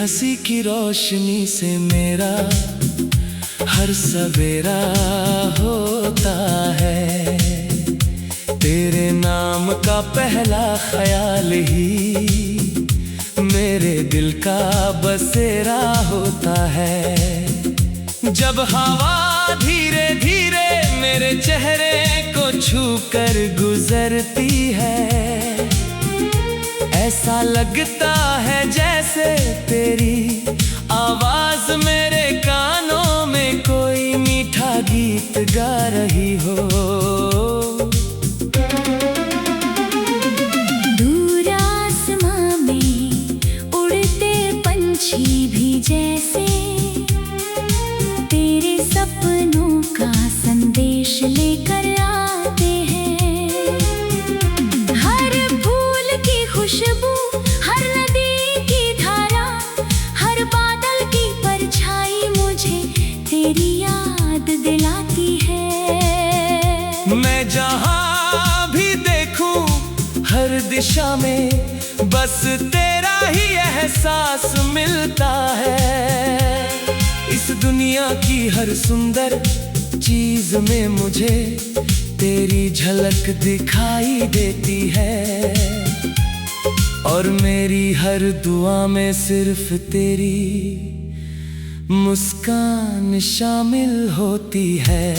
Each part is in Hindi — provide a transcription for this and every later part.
हंसी की रोशनी से मेरा हर सवेरा होता है। तेरे नाम का पहला ख्याल ही मेरे दिल का बसेरा होता है। जब हवा धीरे धीरे मेरे चेहरे को छू कर गुजरती है, ऐसा लगता है जैसे तेरी आवाज मेरे कानों में कोई मीठा गीत गा रही हो। दूर आसमां में उड़ते पंछी भी जैसे तेरे सपनों का संदेश लेकर आते हैं। हर फूल की खुशबू, हर नदी की धारा, हर बादल की परछाई मुझे तेरी याद दिलाती है। मैं जहाँ भी देखूं हर दिशा में बस तेरा ही एहसास मिलता है। इस दुनिया की हर सुंदर चीज में मुझे तेरी झलक दिखाई देती है, और मेरी हर दुआ में सिर्फ तेरी मुस्कान शामिल होती है।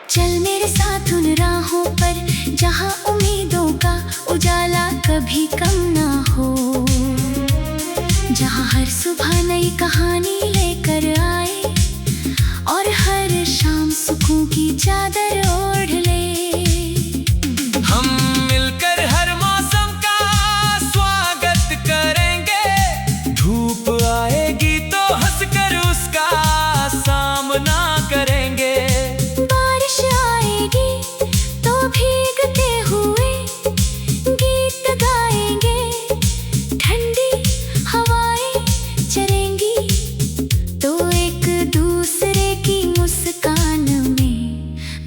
चल मेरे साथ उन राहों पर जहाँ उम्मीदों का उजाला कभी कम ना हो, जहाँ हर सुबह नई कहानी लेकर आए और हर शाम सुकून की चादर ओढ़ ले। हम मिलकर हर मौसम का स्वागत करेंगे। धूप आएगी तो हंसकर उसका सामना करेंगे। बारिश आएगी तो भीगते हुए गीत गाएंगे। ठंडी हवाएं चलेंगी तो एक दूसरे की मुस्कान में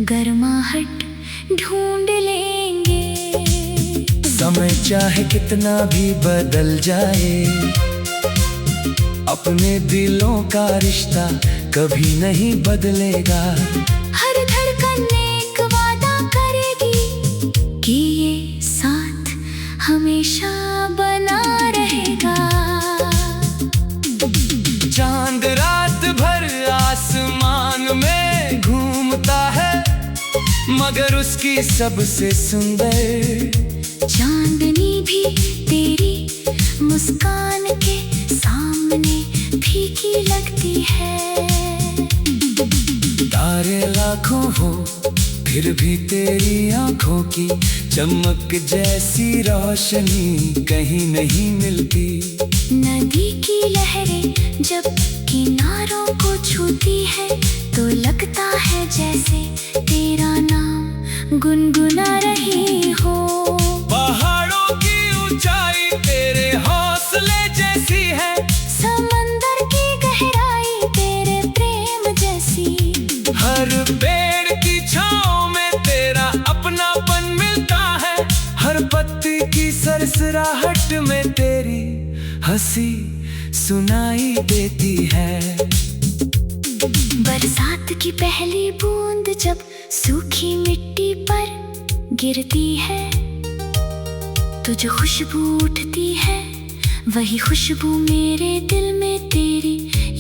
गर्माहट ढूंढ लेंगे। समय चाहे कितना भी बदल जाए, अपने दिलों का रिश्ता कभी नहीं बदलेगा। हर धड़कन एक वादा करेगी कि ये साथ हमेशा बना रहेगा। चांद रात भर आसमान में घूमता है, मगर उसकी सबसे सुंदर चांदनी भी तेरी मुस्कान के सामने फीकी लगती है। तारे लाखों हो फिर भी तेरी आंखों की चमक जैसी रोशनी कहीं नहीं मिलती। नदी की लहरें जब किनारों को छूती है तो लगता है जैसे तेरा नाम गुनगुना रही हो। पहाड़ों की ऊंचाई तेरे हौसले जैसी है, समंदर की गहराई तेरे प्रेम जैसी। हर पेड़ की छांव में तेरा अपनापन मिलता है, हर पत्ती की सरसराहट में तेरी हंसी सुनाई देती है। बरसात की पहली बूंद जब सूखी मिट्टी पर गिरती है तो जो खुशबू उठती है वही खुशबू मेरे दिल में तेरी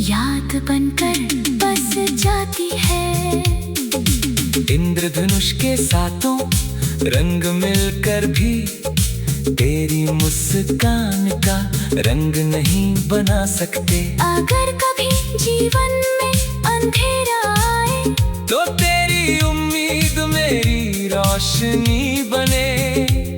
याद बनकर बस जाती है। इंद्रधनुष के सातों रंग मिलकर भी तेरी मुस्कान का रंग नहीं बना सकते। अगर कभी जीवन में अंधेरा आए तो तेरी उम्मीद मेरी रोशनी बने।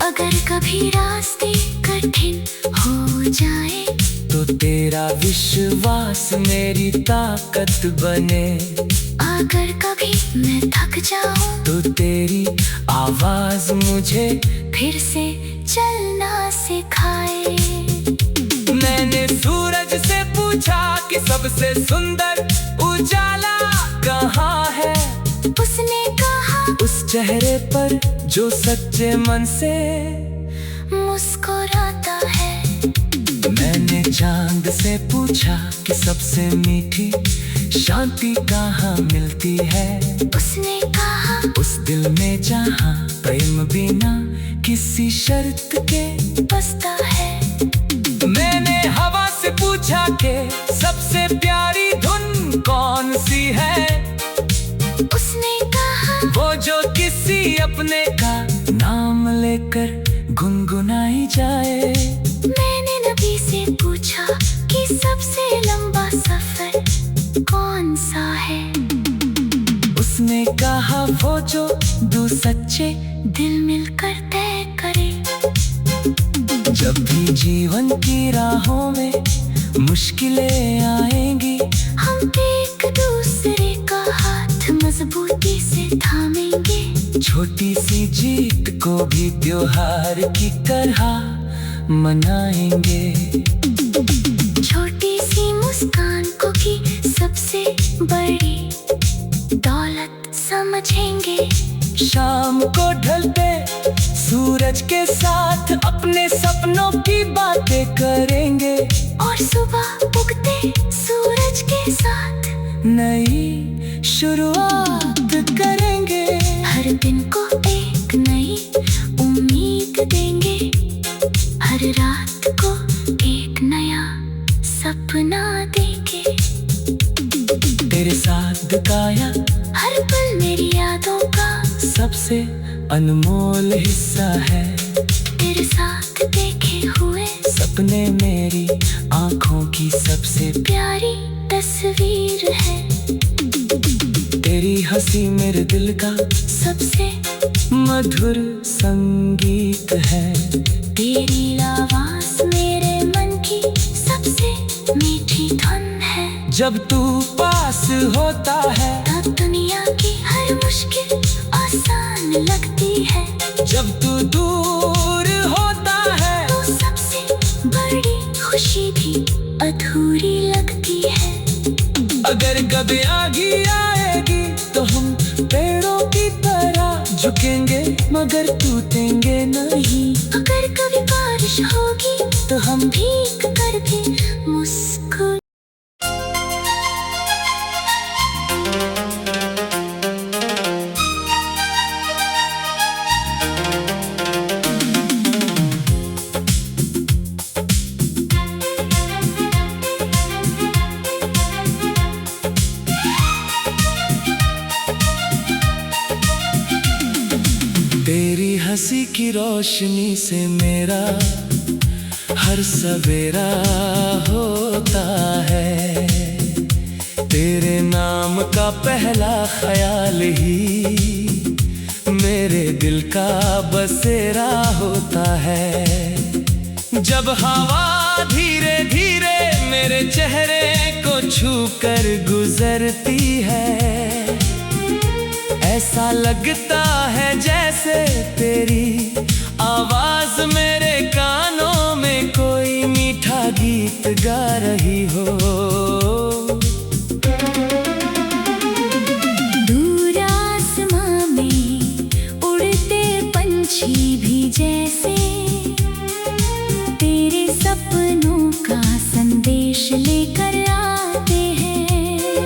अगर कभी रास्ते कठिन हो जाए तो तेरा विश्वास मेरी ताकत बने। अगर कभी मैं थक जाऊं तो तेरी आवाज मुझे फिर से चलना सिखाए। मैंने सूरज से पूछा कि सबसे सुंदर उजाला कहाँ है। उसने कहा उस चेहरे पर जो सच्चे मन से मुस्कुराता है। मैंने चांद से पूछा कि सबसे मीठी शांति कहाँ मिलती है। उसने कहा उस दिल में जहाँ प्रेम बिना किसी शर्त के बसता है। मैंने हवा से पूछा कि सबसे प्यारी धुन कौन सी है। उसने कहा वो जो किसी अपने का नाम लेकर गुनगुनाई जाए। मैंने नबी से पूछा कि सबसे लंबा सफर कौन सा है। उसने कहा वो जो दो सच्चे दिल मिलकर तय करे। जब भी जीवन की राहों में मुश्किलें आएंगी, हम एक दूसरे का हाथ मजबूती से थामेंगे। छोटी सी जीत को भी त्योहार की तरह मनाएंगे। छोटी सी मुस्कान को भी सबसे बड़ी दौलत समझेंगे। शाम को ढलते सूरज के साथ अपने सपनों की बातें करेंगे। और सुबह उगते सूरज के साथ नई शुरुआत करेंगे। हर दिन को एक नई उम्मीद देंगे। हर रात को एक नया सपना देंगे। तेरे साथ बिताया हर पल मेरी यादों का सबसे अनमोल हिस्सा है। तेरे साथ देखे हुए सपने मेरी आंखों की सबसे प्यारी तस्वीर है। तेरी हंसी मेरे दिल का सबसे मधुर संगीत है। तेरी आवाज मेरे मन की सबसे मीठी धुन है। जब तू पास होता है तब दुनिया की हर मुश्किल आसान लगती है। जब तू दूर होता है तो सबसे बड़ी खुशी भी अधूरी लगती है। अगर कभी आगी आएगी तो हम पेड़ों की तरह झुकेंगे मगर टूटेंगे नहीं। अगर कभी बारिश होगी तो हम भीग कर भी मुस्कुरा। तेरी हंसी की रोशनी से मेरा हर सवेरा होता है। तेरे नाम का पहला ख्याल ही मेरे दिल का बसेरा होता है। जब हवा धीरे धीरे मेरे चेहरे को छू कर गुजरती है, ऐसा लगता है जैसे तेरी आवाज मेरे कानों में कोई मीठा गीत गा रही हो। दूर आसमां में उड़ते पंछी भी जैसे तेरे सपनों का संदेश लेकर आते हैं।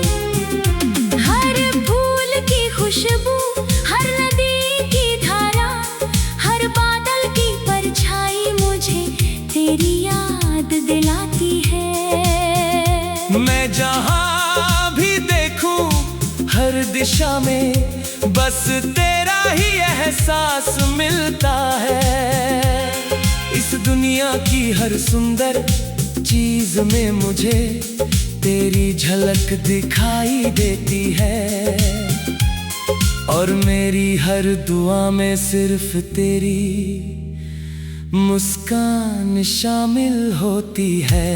हर फूल की खुशबू, हर नदी की धारा, हर बादल की परछाई मुझे तेरी याद दिलाती है। मैं जहाँ भी देखूं हर दिशा में बस तेरा ही एहसास मिलता है। इस दुनिया की हर सुंदर चीज में मुझे तेरी झलक दिखाई देती है। और मेरी हर दुआ में सिर्फ तेरी मुस्कान शामिल होती है।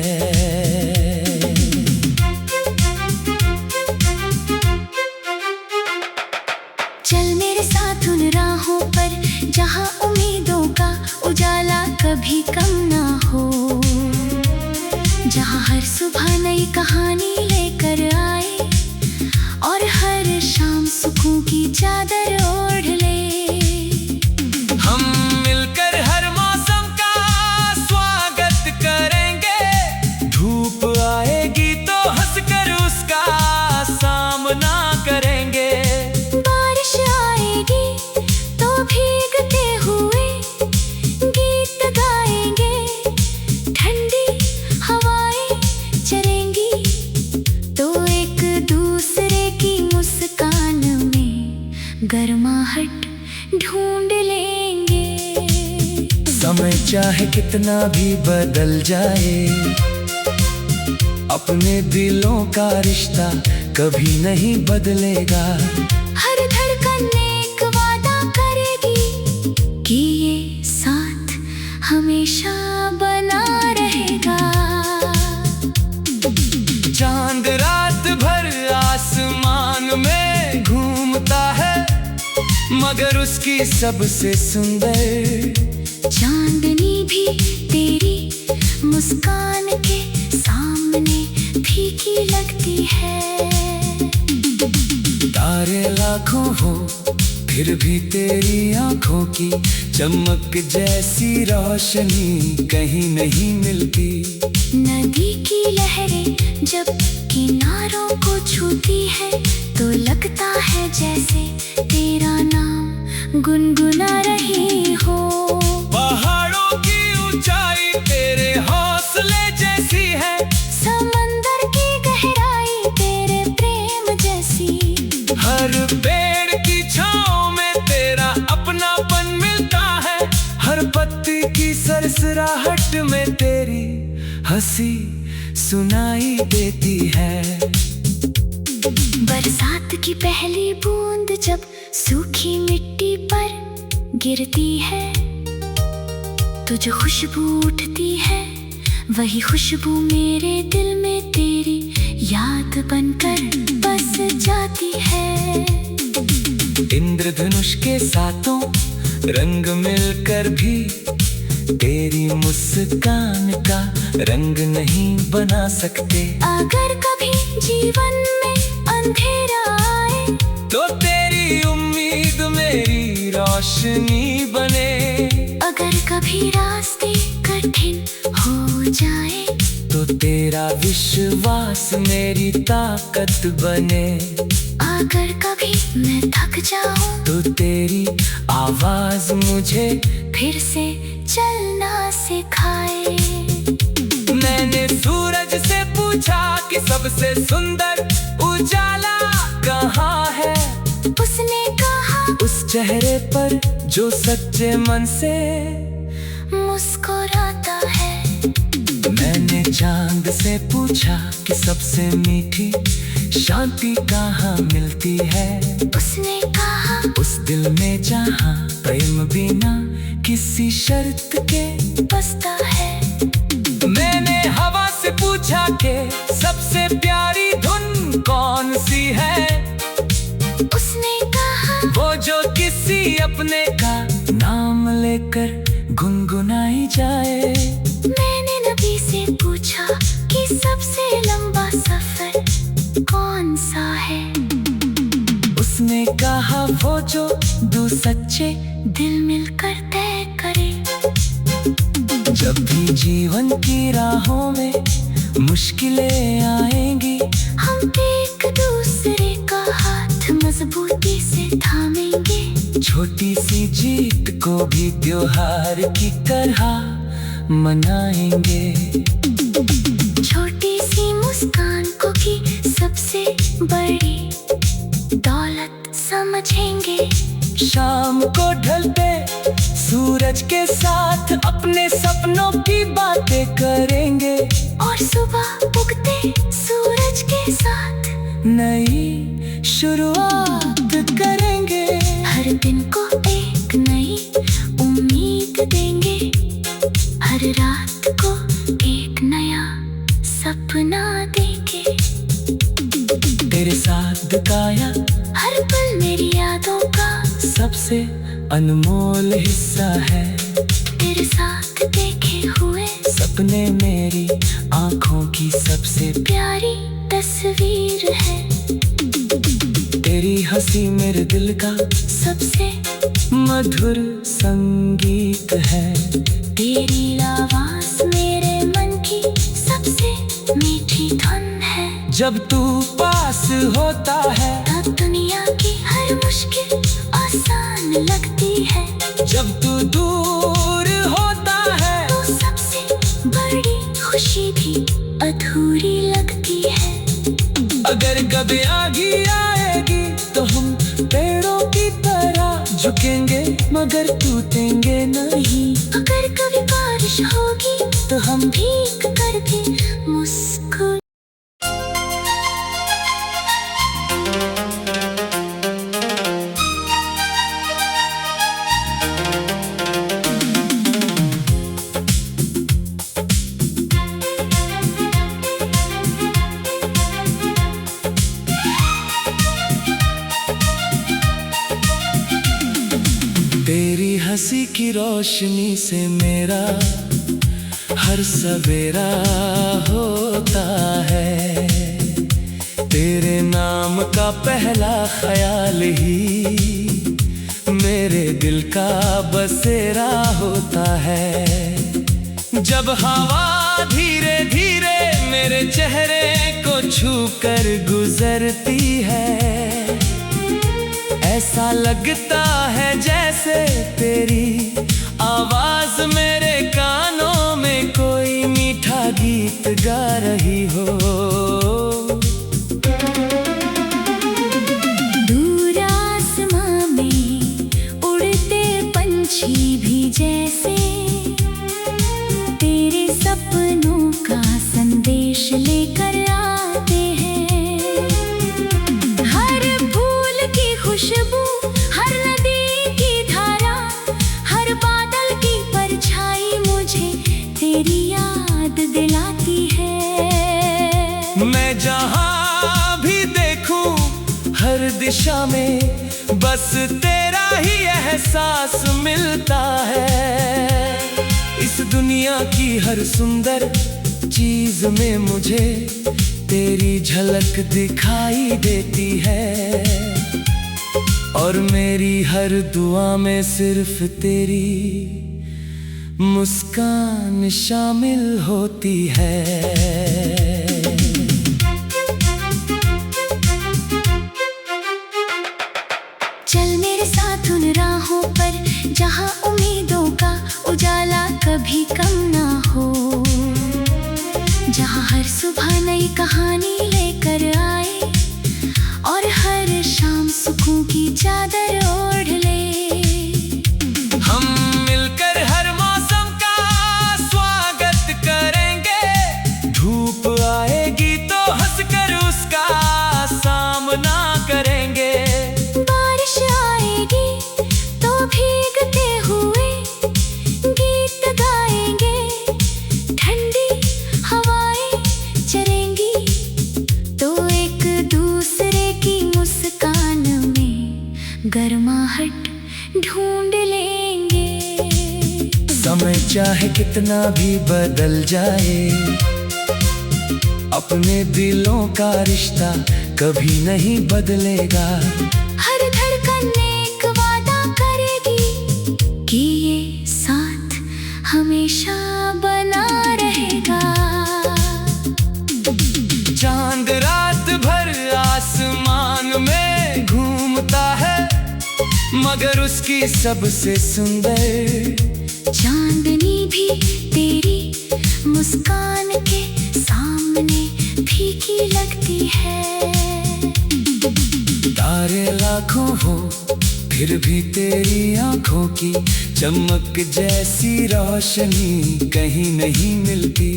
चल मेरे साथ उन राहों पर जहाँ उम्मीदों का उजाला कभी कम ना हो। जहाँ हर सुबह नई कहानी लेकर आए और हर शाम सुकून की चादर ओढ़ ले। गर्माहट ढूंढ लेंगे। समय चाहे कितना भी बदल जाए, अपने दिलों का रिश्ता कभी नहीं बदलेगा। हर धड़कन एक वादा करेगी कि ये साथ हमेशा बना रहेगा। चांद रात भर आसमान में घूमता है, मगर उसकी सबसे सुंदर चांदनी भी तेरी मुस्कान के सामने फीकी लगती है। तारे लाखों हो फिर भी तेरी आंखों की चमक जैसी रोशनी कहीं नहीं मिलती। नदी की लहरें जब किनारों को छूती है तो लगता है जैसे तेरा नाम गुनगुना रही हो। पहाड़ों की ऊंचाई तेरे हौसले जैसी है, समंदर की गहराई तेरे प्रेम जैसी। हर पेड़ की छांव में तेरा अपनापन मिलता है, हर पत्ती की सरसराहट में तेरी हंसी सुनाई देती है। बरसात की पहली बूंद जब सूखी मिट्टी पर गिरती है तो जो खुशबू उठती है वही खुशबू मेरे दिल में तेरी याद बनकर बस जाती है। इंद्रधनुष के सातों रंग मिलकर भी तेरी मुस्कान का रंग नहीं बना सकते। अगर कभी जीवन में अंधेरा आए तो तेरी उम्मीद मेरी रोशनी बने। अगर कभी रास्ते कठिन हो जाए तो तेरा विश्वास मेरी ताकत बने। अगर कभी मैं थक जाऊं तो तेरी आवाज मुझे फिर से चलना सिखाए। मैंने सूरज से पूछा कि सबसे सुंदर उजाला कहाँ है। उसने कहा उस चेहरे पर जो सच्चे मन से मुस्कुराता है। मैंने चांद से पूछा कि सबसे मीठी शांति कहाँ मिलती है। उसने कहा उस दिल में जहाँ प्रेम बिना किसी शर्त के बसता है। मैंने हवा से पूछा कि सबसे प्यारी धुन कौन सी है। उसने कहा वो जो किसी अपने का नाम लेकर गुनगुनाई जाए। मैंने नबी से पूछा कि सबसे लंबा सफर कौन सा है। उसने कहा वो जो दो सच्चे दिल मिलकर तय करे। जब भी जीवन की राहों में मुश्किलें आएंगी, हम एक दूसरे का हाथ मजबूती से थामेंगे। छोटी सी जीत को भी त्योहार की तरह मनाएंगे। छोटी सी मुस्कान को भी सबसे बड़ी दौलत समझेंगे। शाम को ढलते सूरज के साथ अपने सपनों की बातें करेंगे। और सुबह उगते सूरज के साथ नई शुरुआत करेंगे। हर दिन को एक नई उम्मीद देंगे। हर रात को एक नया सपना देंगे। तेरे साथ बिताया हर पल मेरी यादों का सबसे अनमोल हिस्सा है। तेरे साथ देखे हुए सपने मेरी आंखों की सबसे प्यारी तस्वीर है। तेरी हंसी मेरे दिल का सबसे मधुर संगीत है। तेरी आवाज मेरे मन की सबसे मीठी धुन है। जब तू पास होता है तब दुनिया की हर मुश्किल आसान लगती है। जब तू दूर होता है तो सबसे बड़ी खुशी भी अधूरी लगती है। अगर कभी आगी आएगी तो हम पेड़ों की पर टूटेंगे नहीं। अगर कभी बारिश होगी तो हम भीग कर भी मुस्कुरा। तेरी हंसी की रोशनी से मेरा हर सवेरा होता है। तेरे नाम का पहला ख्याल ही मेरे दिल का बसेरा होता है। जब हवा धीरे धीरे मेरे चेहरे को छू कर गुजरती है, ऐसा लगता है जैसे तेरी आवाज मेरे कानों में कोई मीठा गीत गा रही हो। दूर आसमां में उड़ते पंछी भी जैसे तेरे सपनों का संदेश लेकर आते हैं। हर फूल की खुशबू, हर नदी की धारा, हर बादल की परछाई मुझे तेरी याद दिलाती है। मैं जहां भी देखूं हर दिशा में बस तेरा ही एहसास मिलता है। इस दुनिया की हर सुंदर चीज में मुझे तेरी झलक दिखाई देती है, और मेरी हर दुआ में सिर्फ तेरी मुस्कान शामिल होती है। चल मेरे साथ उन राहों पर जहां उम्मीदों का उजाला कभी कम ना हो, जहां हर सुबह नई कहानी लेकर आए और हर शाम सुकून की चादर ओढ़ ले। हम मिलकर हर मौसम का स्वागत करेंगे। धूप आएगी तो हंसकर उसका सामना करेंगे। बारिश आएगी तो भीगते हुए गीत गाएंगे। ठंडी हवाएं चलेंगी तो एक दूसरे की मुस्कान में गर्माहट ढूंढ लेंगे। समय चाहे कितना भी बदल जाए, अपने दिलों का रिश्ता कभी नहीं बदलेगा। हर धड़कन एक वादा करेगी कि ये साथ हमेशा बना रहेगा। चांद रात भर आसमान में घूमता है, मगर उसकी सबसे सुंदर चांदनी भी तेरी मुस्कान के सामने फीकी लगती है। तारे लाखों हो फिर भी तेरी आंखों की चमक जैसी रोशनी कहीं नहीं मिलती।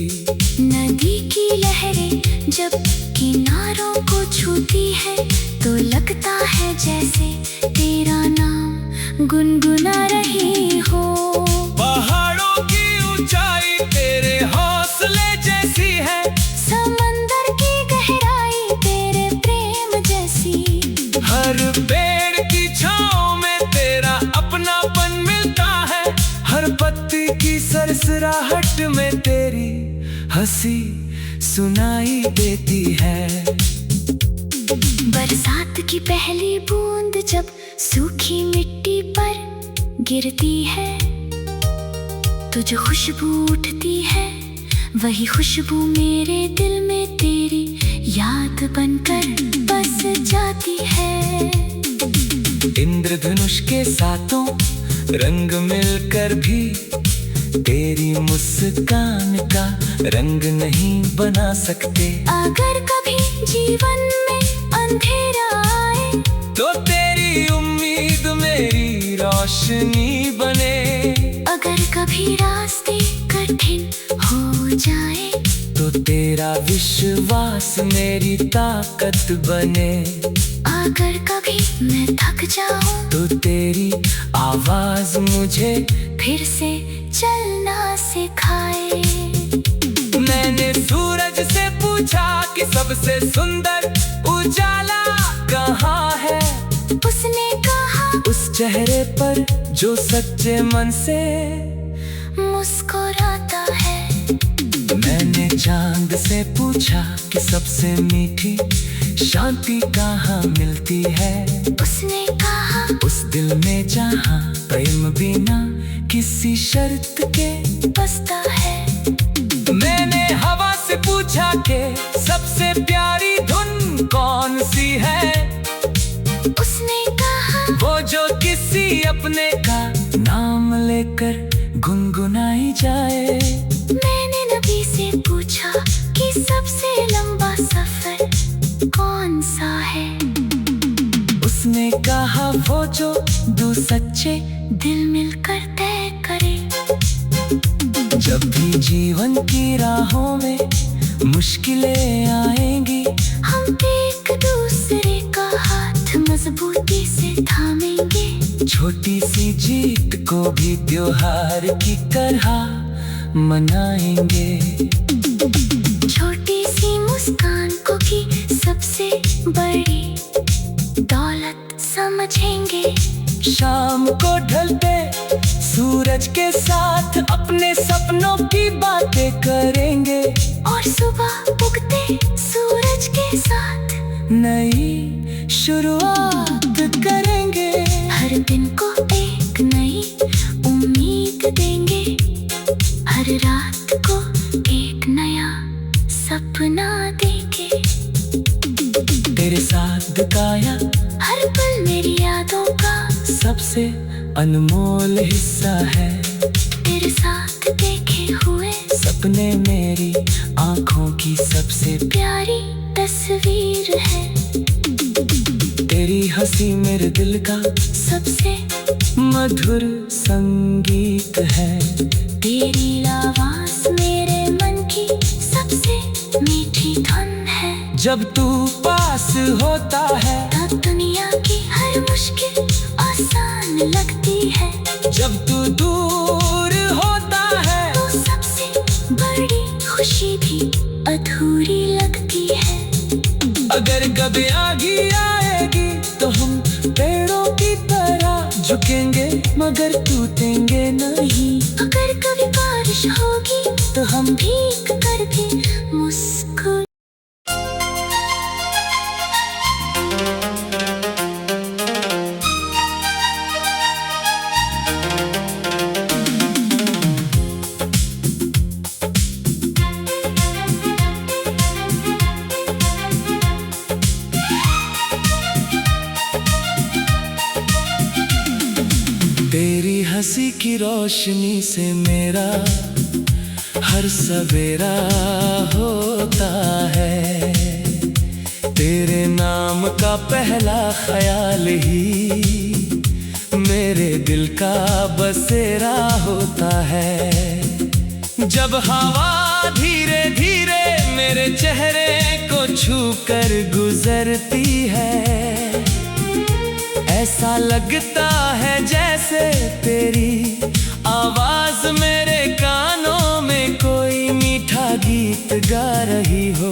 नदी की लहरें जब किनारों को छूती है तो लगता है जैसे तेरा नाम गुनगुना रही हो। पहाड़ों की ऊंचाई तेरे हौसले जैसी है, समंदर की गहराई तेरे प्रेम जैसी। हर पेड़ की छांव में तेरा अपनापन मिलता है। हर पत्ती की सरसराहट में तेरी हंसी सुनाई देती है। बरसात की पहली बूंद जब सूखी मिट्टी पर गिरती है तो जो खुशबू उठती है वही खुशबू मेरे दिल में तेरी याद बनकर बस जाती है। इंद्रधनुष के सातों रंग मिलकर भी तेरी मुस्कान का रंग नहीं बना सकते। अगर कभी जीवन में अंधेरा आए तो तेरी उम्मीद मेरी रोशनी बन कभी रास्ते कठिन हो जाए तो तेरा विश्वास मेरी ताकत बने। अगर कभी मैं थक जाऊं तो तेरी आवाज मुझे फिर से चलना सिखाए। मैंने सूरज से पूछा कि सबसे सुंदर उजाला कहाँ है। उसने कहा उस चेहरे पर जो सच्चे मन से मुस्कुराता है। मैंने चांद से पूछा कि सबसे मीठी शांति कहाँ मिलती है। उसने कहा उस दिल में जहाँ प्रेम बिना किसी शर्त के बसता है। मैंने हवा से पूछा कि सबसे प्यारी धुन कौन सी है। उसने कहा वो जो किसी अपने का नाम लेकर गुनगुनाई जाए। मैंने नबी से पूछा कि सबसे लंबा सफर कौन सा है। उसने कहा वो जो दो सच्चे दिल मिलकर तय करे। जब भी जीवन की राहों में मुश्किलें आएंगी हम एक दूसरे का हाथ मजबूती से थामेंगे। छोटी सी जीत को भी त्योहार की तरह मनाएंगे। छोटी सी मुस्कान को भी सबसे बड़ी दौलत समझेंगे। शाम को ढलते सूरज के साथ अपने सपनों की बातें करेंगे। और सुबह उगते सूरज के साथ नई शुरुआत करेंगे। हर दिन को एक नई उम्मीद देंगे। हर रात को एक नया सपना देंगे। तेरे साथ बिताया हर पल मेरी यादों का सबसे अनमोल हिस्सा है। तेरे साथ देखे हुए सपने मेरी आंखों की सबसे प्यारी तस्वीर है। तेरी हंसी मेरे दिल का सबसे मधुर संगीत है। तेरी आवाज मेरे मन की सबसे मीठी धुन है। जब तू पास होता है तब दुनिया की हर मुश्किल आसान लगती है। जब तू दूर होता है तो सबसे बड़ी खुशी भी अधूरी लगती है। अगर कभी आगी आएगी तो हम पेड़ों की तरह झुकेंगे मगर टूटेंगे नहीं। अगर कभी बारिश होगी तो हम भीग कर भी मुस्कुरा। तेरी हंसी की रोशनी से मेरा हर सवेरा होता है। तेरे नाम का पहला ख्याल ही मेरे दिल का बसेरा होता है। जब हवा धीरे धीरे मेरे चेहरे को छू कर गुजरती है ऐसा लगता है जैसे तेरी आवाज मेरे कानों में कोई मीठा गीत गा रही हो।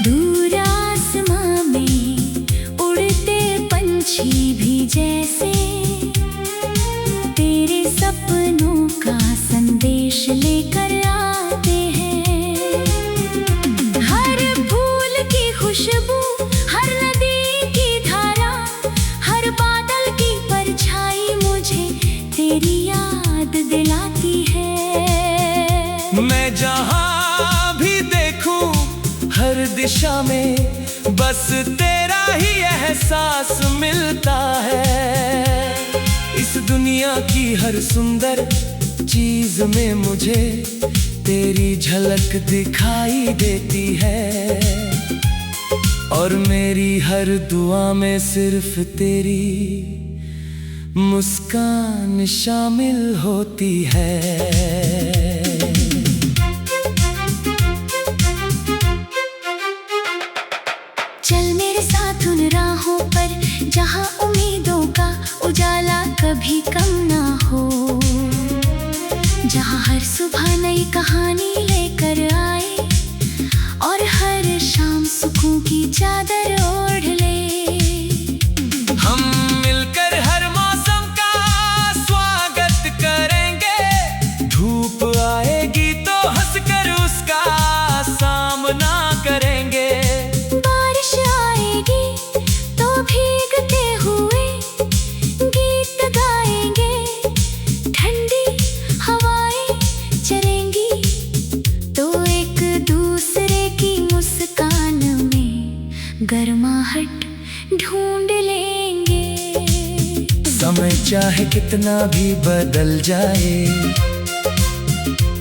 दूर आसमां में उड़ते पंछी भी जैसे तेरे सपनों का संदेश लेकर आते हैं। हर फूल की खुशबू, हर नदी की धारा, हर बादल की परछाई मुझे तेरी याद दिलाती है। मैं जहाँ भी देखूं हर दिशा में बस तेरा ही एहसास मिलता है। इस दुनिया की हर सुंदर चीज में मुझे तेरी झलक दिखाई देती है और मेरी हर दुआ में सिर्फ तेरी मुस्कान शामिल होती है। चल मेरे साथ उन राहों पर जहाँ उम्मीदों का उजाला कभी कम ना हो, जहाँ हर सुबह नई कहानी लेकर आए और हर शाम सुकून की चादर ओढ़ ले। हम मिलकर हर मौसम का स्वागत करेंगे, धूप आएगी तो हंसकर उसका सामना करेंगे। बारिश आएगी तो भीगते हुए गीत गाएंगे, ठंडी हवाएं चलेंगी तो एक दूसरे की मुस्कान में गर्माहट ढूंढ लेंगे। समय चाहे कितना भी बदल जाए,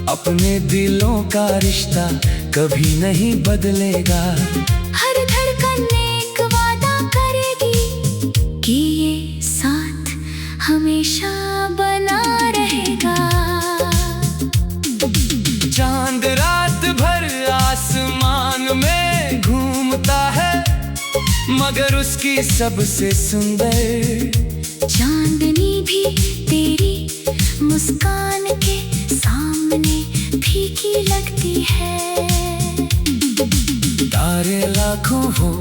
अपने दिलों का रिश्ता कभी नहीं बदलेगा। हर धड़कन एक वादा करेगी कि ये साथ हमेशा बना रहेगा। चांद रात भर आसमान में घूमता है, मगर उसकी सबसे सुंदर चांदनी भी तेरी मुस्कान के सामने फीकी लगती है। तारे लाखों हो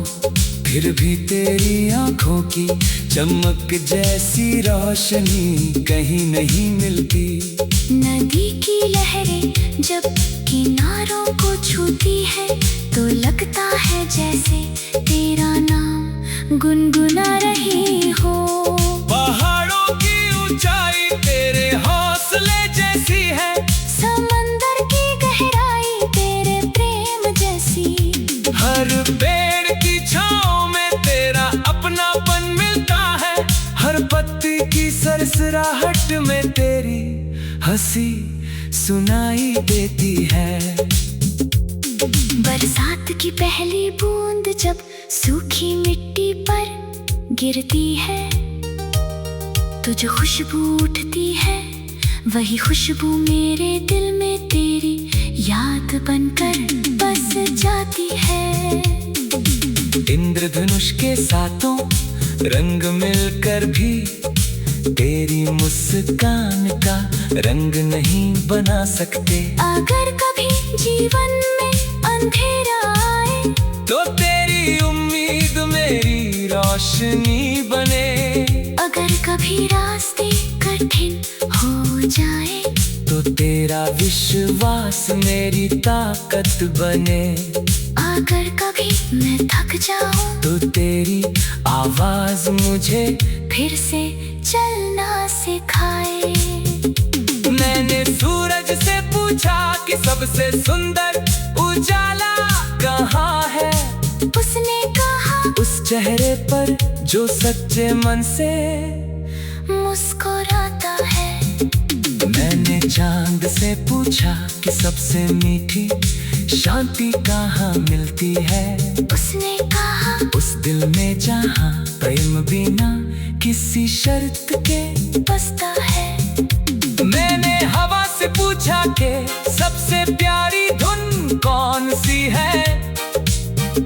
फिर भी तेरी आंखों की चमक जैसी रोशनी कहीं नहीं मिलती। नदी की लहरें जब किनारों को छूती है तो लगता है जैसे तेरा नाम गुनगुना रही हो। पहाड़ों की ऊंचाई तेरे हौसले जैसी है, समंदर की गहराई तेरे प्रेम जैसी। हर पेड़ की छांव में तेरा अपनापन मिलता है, हर पत्ती की सरसराहट में तेरी हंसी सुनाई देती है। बरसात की पहली बूंद जब सूखी मिट्टी पर गिरती है तो जो खुशबू उठती है वही खुशबू मेरे दिल में तेरी याद बनकर बस जाती है। इंद्रधनुष के सातों रंग मिलकर भी तेरी मुस्कान का रंग नहीं बना सकते। अगर कभी जीवन में अंधेरा आए तो तेरी उम्मीद मेरी रोशनी बने। अगर कभी रास्ते कठिन हो जाए तो तेरा विश्वास मेरी ताकत बने। अगर कभी मैं थक जाऊं तो तेरी आवाज मुझे फिर से चलना सिखाए। मैंने सूरज से पूछा कि सबसे सुंदर उजाला कहाँ है, उसने कहा उस चेहरे पर जो सच्चे मन से मुस्कुराता है। मैंने चांद से पूछा कि सबसे मीठी शांति कहाँ मिलती है, उसने कहा उस दिल में जहाँ प्रेम बिना किसी शर्त के बसता है। मैंने हवा से पूछा कि सबसे प्यारी धुन कौन सी है,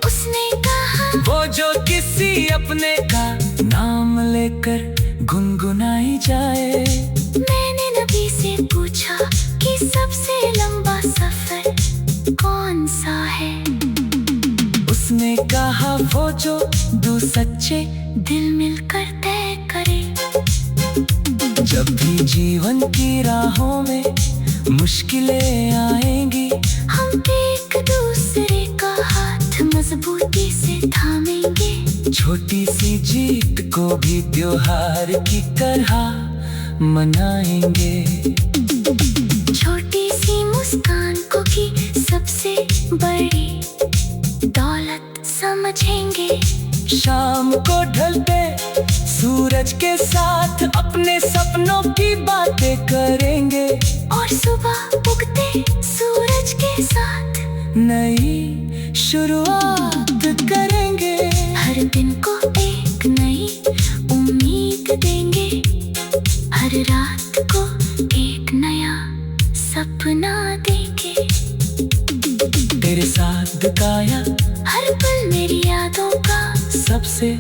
उसने कहा वो जो किसी अपने का नाम लेकर गुनगुनाई जाए। मैंने नबी से पूछा कि सबसे लंबा सफर कौन सा है, उसने कहा वो जो दो सच्चे दिल मिलकर तय करे। जब भी जीवन की राहों में मुश्किलें आएंगी, हम एक दूसरे का हाथ मजबूती से थामेंगे। छोटी सी जीत को भी त्योहार की तरह मनाएंगे। छोटी सी मुस्कान को भी सबसे बड़ी दौलत समझेंगे। शाम को ढलते सूरज के साथ अपने सपनों की बातें करेंगे, और सुबह उगते सूरज के साथ नई शुरुआत करेंगे। हर दिन को एक नई उम्मीद देंगे। हर रात को एक नया सपना देके, तेरे साथ बिताया हर पल मेरी यादों का सबसे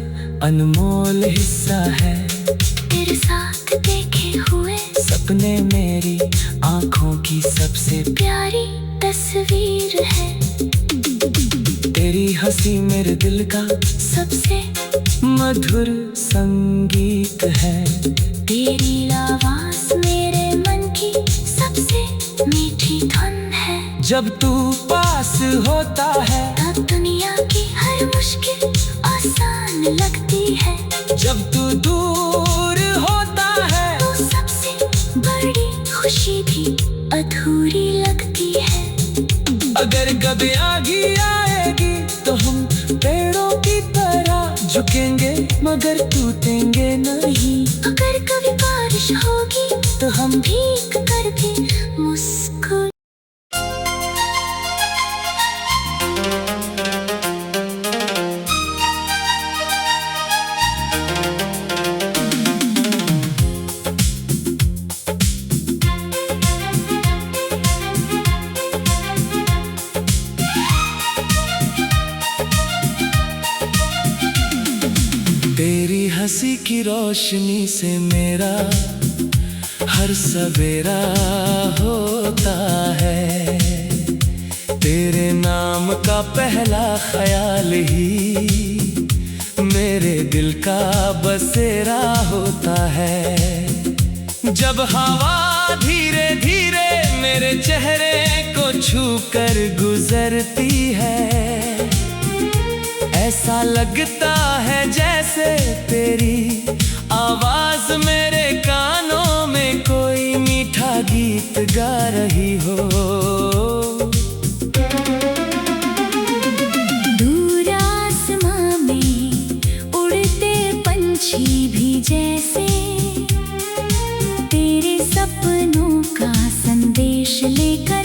अनमोल हिस्सा है। तेरे साथ देखे हुए सपने मेरी आंखों की सबसे प्यारी तस्वीर है। तेरी हंसी मेरे दिल का सबसे मधुर संगीत है। तेरी आवाज मेरे मन की सबसे मीठी धुन है। जब तू पास होता है तब दुनिया की हर मुश्किल आसान लगती है। जब तू दूर होता है तो सबसे बड़ी खुशी भी अधूरी लगती है। अगर कभी आगी आएगी तो हम पेड़ों की तरह झुकेंगे मगर टूटेंगे नहीं। अगर कभी बारिश होगी तो हम भीग कर भी मुस्कुरा। तेरी हंसी की रोशनी से मेरा हर सवेरा होता है। तेरे नाम का पहला ख्याल ही मेरे दिल का बसेरा होता है। जब हवा धीरे धीरे मेरे चेहरे को छू कर गुजरती है, ऐसा लगता है जैसे तेरी आवाज मेरे कानों में कोई मीठा गीत गा रही हो। दूर आसमां में उड़ते पंछी भी जैसे तेरे सपनों का संदेश लेकर